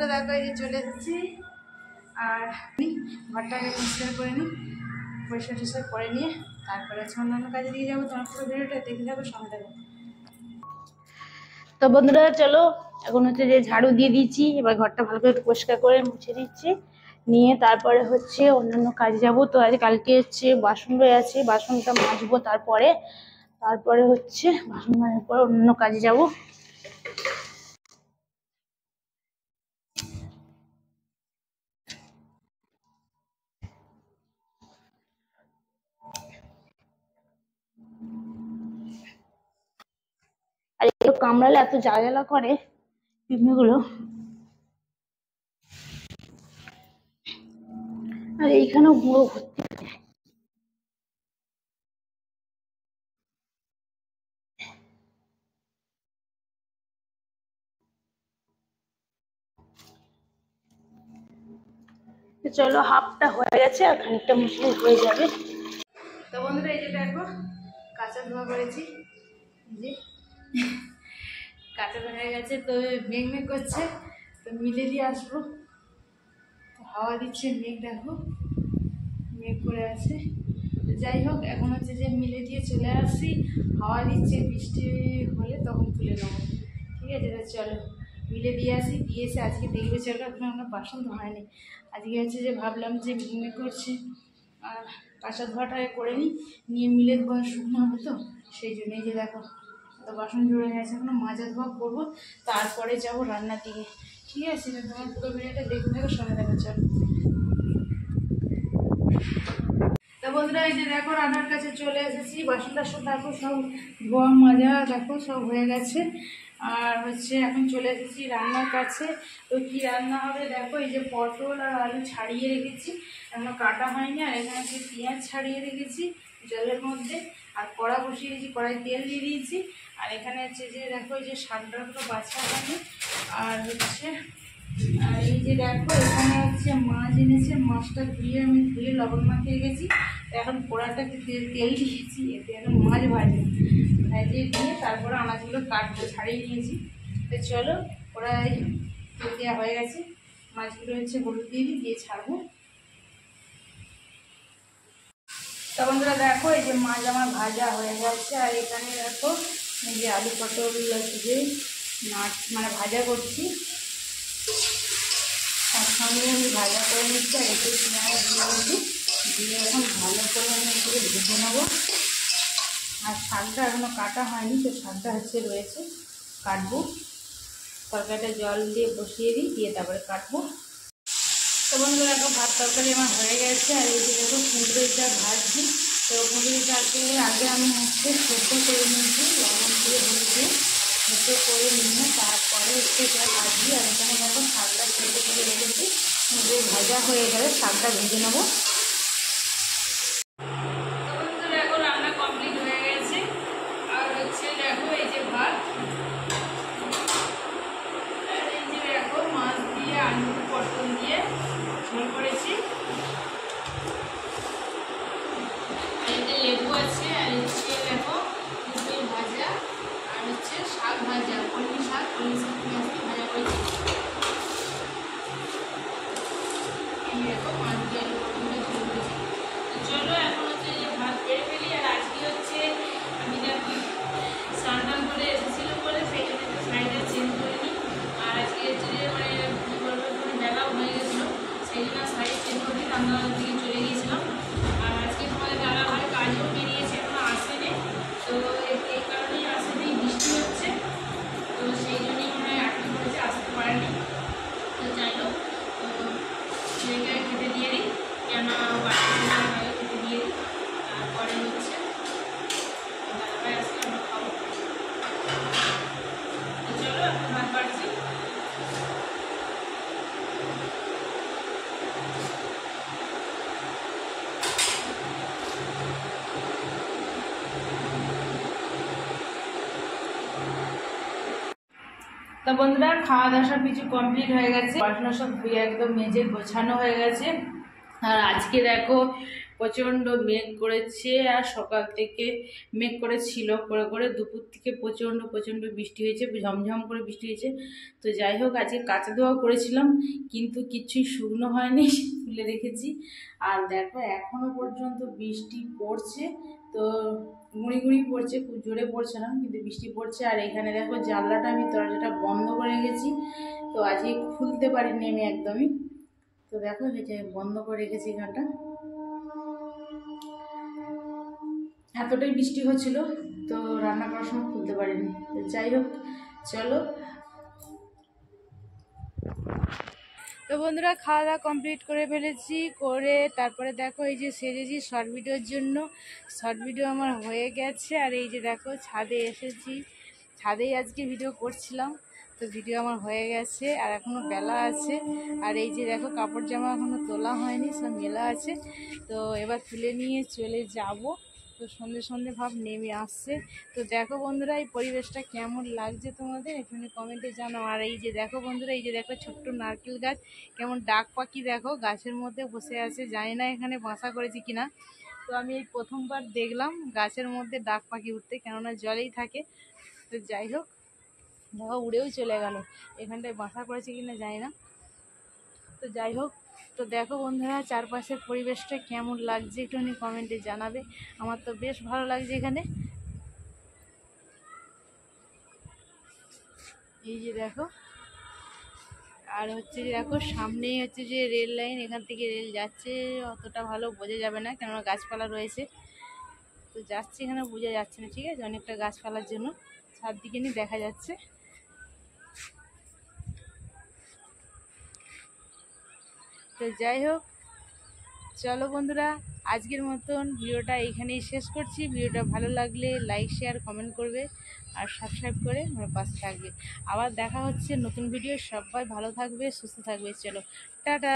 বন্ধুরা দেখো এই যে চলে এসেছি আর ঘরটাকে পরিষ্কার করে নিই, পরিষ্কার টরিষ্কার করে নিয়ে তারপরে হচ্ছে অন্যান্য কাজে দিয়ে যাবো। তোমার পুরো ভিডিওটা দেখে যাবো, সঙ্গে থাকো। তো বন্ধুরা চলো, এখন হচ্ছে যে ঝাড়ু দিয়ে দিচ্ছি, এবার ঘরটা ভালো করে পরিষ্কার করে মুছে দিচ্ছি, নিয়ে তারপরে হচ্ছে অন্যান্য কাজে যাব। তো আজ কালকে হচ্ছে বাসন রয়ে আছে, বাসনটা মাজবো, তারপরে হচ্ছে বাসন মাজার পরে অন্যান্য কাজে যাব। আর এগুলো কামড়ালে এত জ্বালা করে পিঁপড়েগুলো। আর এইখানেও গুঁড়ো ভর্তি। চলো, হাফটা হয়ে গেছে আর খানিকটা মুছলে হয়ে যাবে। তো বন্ধুরা এই যে দেখো কাঁচা ধোয়া করেছি, যে কাঁচা ধোয়া হয়ে গেছে। তো মেঘ মেঘ করছে, তো মিলে দিয়ে আসবো। হাওয়া দিচ্ছে, মেঘ দেখো মেঘ করে আছে। যাই হোক, এখন হচ্ছে যে মিলে দিয়ে চলে আসি, হাওয়া দিচ্ছে, বৃষ্টি হলে তখন তুলে নেবো। ঠিক আছে, চলো মিলে দিয়ে আসি, দিয়ে এসে আজকে দেখবে চলো এখন আমরা বাসন ধোয়াইনি। আজকে হচ্ছে যে ভাবলাম যে মেঘ করছে আর কাঁচা ধোয়াটা করে নিয়ে মিলে ধোয়া শুকনো হবে, তো সেই জন্যই যে দেখো তো বাসন জুড়ে গেছে, এখনো মাজা ধোয়া করবো, তারপরে যাবো রান্নার দিকে। ঠিক আছে, তোমার পুরো ভিডিওটা দেখতে থাকো, সঙ্গে থাকো, চলো। তো বন্ধুরা এই যে দেখো রান্নার কাছে চলে এসেছি, বাসন টাসন দেখো সব ধোয়া মাজা দেখো সব হয়ে গেছে। আর হচ্ছে এখন চলে এসেছি রান্নার কাছে। তো কি রান্না হবে দেখো, এই যে পটল আর আলু ছাড়িয়ে রেখেছি, এখনো কাটা হয়নি। আর এখানে হচ্ছে পেঁয়াজ ছাড়িয়ে রেখেছি জলের মধ্যে, আর কড়া বসিয়ে দিয়েছি, কড়াই তেল দিয়ে দিয়েছি। আর এখানে হচ্ছে যে দেখো এই যে শাকটাগুলো বাছা হয়নি। আর হচ্ছে আর এই যে দেখো এখানে হচ্ছে মাছ এনেছে, মাছটা ধুয়ে লবণ মাখিয়ে গেছি। এখন পোড়াটাকে তেল দিয়েছি, এতে এখন মাছ ভাজিয়ে দিয়ে তারপরে আনাজগুলো কাটতে ছাড়িয়ে নিয়েছি। তো চলো, ওরাই তেল দেওয়া হয়ে গেছে, মাছগুলো হচ্ছে হলুদ দিয়ে ছাড়বো। তো বন্ধুরা দেখো এই যে মাছ আমার ভাজা হয়ে গেছে। আর এখানে দেখো এই যে আলু পটলগুলো যে মানে ভাজা করছি, তার সঙ্গে আমি ভাজা করে নিচ্ছি। আর একটু পেঁয়াজ দিয়ে এখন ভালো করে আমি একটু ভেজে নেবো। আর শাকটা এখনো কাটা হয়নি, তো শাকটা হচ্ছে রয়েছে, কাটবো। তরকারিটা জল দিয়ে বসিয়ে দিয়ে তারপরে কাটবো। তো বন্ধুরা দেখো ভাত তরকারি আমার হয়ে গেছে। আর এই যে দেখো কুঁদরিটা ভাজছি। তো কুঁদরিটাকে আগে আমি হচ্ছে সেদ্ধ করে নিয়েছি, লবণ দিয়ে হলুদ দিয়ে সেদ্ধ করে নিয়ে তারপরে একটু যা ভাজি। আর এখানে দেখো শাকটা সেদ্ধ করে রেখেছি, ভাজা হয়ে গেলে শাকটা ভেজে নেবো। দেখো রান্না কমপ্লিট হয়ে গেছে। আর হচ্ছে দেখো এই যে ভাত, আর এই যে দেখো মাছ দিয়ে আলু পটল দিয়ে ঝোল করেছি, এতে লেবু আছে। আর হচ্ছে দেখো কুঁদরি ভাজা, আর হচ্ছে শাক ভাজা, কলমি শাক পেঁয়াজ দিয়ে ভাজা করেছি। এই দেখো মাছ দিয়ে আলু পটল দিয়ে ঝোল করেছি। চলো এখন হচ্ছে যে ভাত বেড়ে ফেলি। আর আজকে হচ্ছে আমি দেখো স্নান করে এসেছিলাম বলে সেই জন্য একটু শাড়িটা চেঞ্জ করে নিই। আর আজকে হচ্ছে যে মানে কী বলবো, মানে বেলাও হয়ে গেছিলো, সেই জন্য শাড়ি চেঞ্জ করে রান্নার দিকে চলে গিয়েছিলাম। আর আজকে তোমাদের দাদা ভাই কাজেও বেরিয়েছে, এখনো আসেনি। তো এই কারণেই আসেনি, বৃষ্টি হচ্ছে, তো সেই জন্যই মনে হয় আটকে পড়েছে, আসতে পারেনি। তো যাই হোক, তো ছেলেকে খেতে দিয়ে দিই, কেন বাড়িতে খেতে দিয়ে দিই, তারপরে হচ্ছে দাদাভাই আসলে আমরা খাবো। তো চলো এখন ভাত বাড়ছি। তো বন্ধুরা খাওয়া দাওয়া সব কিছু কমপ্লিট হয়ে গেছে, বাসন সব ধুয়ে একদম মেজে গোছানো হয়ে গেছে। আর আজকে দেখো প্রচণ্ড মেঘ করেছে, আর সকাল থেকে মেঘ করেছিল, করে করে দুপুর থেকে প্রচণ্ড প্রচণ্ড বৃষ্টি হয়েছে, ঝমঝম করে বৃষ্টি হয়েছে। তো যাই হোক, আজকে কাঁচা ধোয়া করেছিলাম কিন্তু কিছুই শুকনো হয়নি, তুলে রেখেছি। আর দেখো এখনো পর্যন্ত বৃষ্টি পড়ছে, তো গুঁড়ি গুঁড়ি পড়ছে, খুব জোরে পড়ছে না কিন্তু বৃষ্টি পড়ছে। আর এখানে দেখো জানলাটা আমি দরজাটা বন্ধ করে রেখেছি, তো আজকে খুলতে পারিনি আমি একদমই। তো দেখো এই যে বন্ধ করে রেখেছি এখানটা, এতটাই বৃষ্টি হচ্ছিল, তো রান্না করার সময় খুলতে পারিনি। তো যাই হোক, চলো। তো বন্ধুরা, খাওয়া দাওয়া কমপ্লিট করে ফেলেছি, করে তারপরে দেখো এই যে সেজেছি শর্ট ভিডিওর জন্য। শর্ট ভিডিও আমার হয়ে গেছে, আর এই যে দেখো ছাদে এসেছি, ছাদেই আজকে ভিডিও করছিলাম। তো ভিডিও আমার হয়ে গেছে, আর এখনও বেলা আছে। আর এই যে দেখো কাপড় জামা এখনও তোলা হয়নি, সব মেলা আছে। তো এবার তুলে নিয়ে চলে যাব। তো সন্ধে সন্ধে ভাব নেমে আসছে। তো দেখো বন্ধুরা, এই পরিবেশটা কেমন লাগছে তোমাদের এখানে কমেন্টে জানাও। আর এই যে দেখো বন্ধুরা, এই যে দেখো ছোট্ট নারকেল গাছ, কেমন ডাক পাখি দেখো গাছের মধ্যে বসে আছে। জানি না এখানে বাসা করেছি কিনা, তো আমি এই প্রথমবার দেখলাম গাছের মধ্যে ডাক পাখি উঠতে, কেননা জলেই থাকে। তো যাই হোক, দেখো উড়েও চলে গেল, এখানটায় বাসা করেছে কিনা জানি না। তো যাই হোক, তো দেখো বন্ধুরা চারপাশের পরিবেশটা কেমন লাগছে একটুখানি কমেন্টে জানাবে। আমার তো বেশ ভালো লাগছে এখানে। এই যে দেখো, আর হচ্ছে যে দেখো সামনেই হচ্ছে যে রেল লাইন, এখান থেকে রেল যাচ্ছে, অতটা ভালো বোঝা যাবে না কেননা গাছপালা রয়েছে। তো যাচ্ছে এখানে বোঝা যাচ্ছে না, ঠিক আছে, অনেকটা গাছপালার জন্য ছাদ দিকে নিয়ে দেখা যাচ্ছে। তো যাই হোক, চলো বন্ধুরা, আজকের মতন ভিডিওটা এইখানেই শেষ করছি। ভিডিওটা ভালো লাগলে লাইক শেয়ার কমেন্ট করবে, আর সাবস্ক্রাইব করে আমার পাশে থাকবে। আবার দেখা হচ্ছে নতুন ভিডিও। সবাই ভালো থাকবে, সুস্থ থাকবে। চলো, টাটা।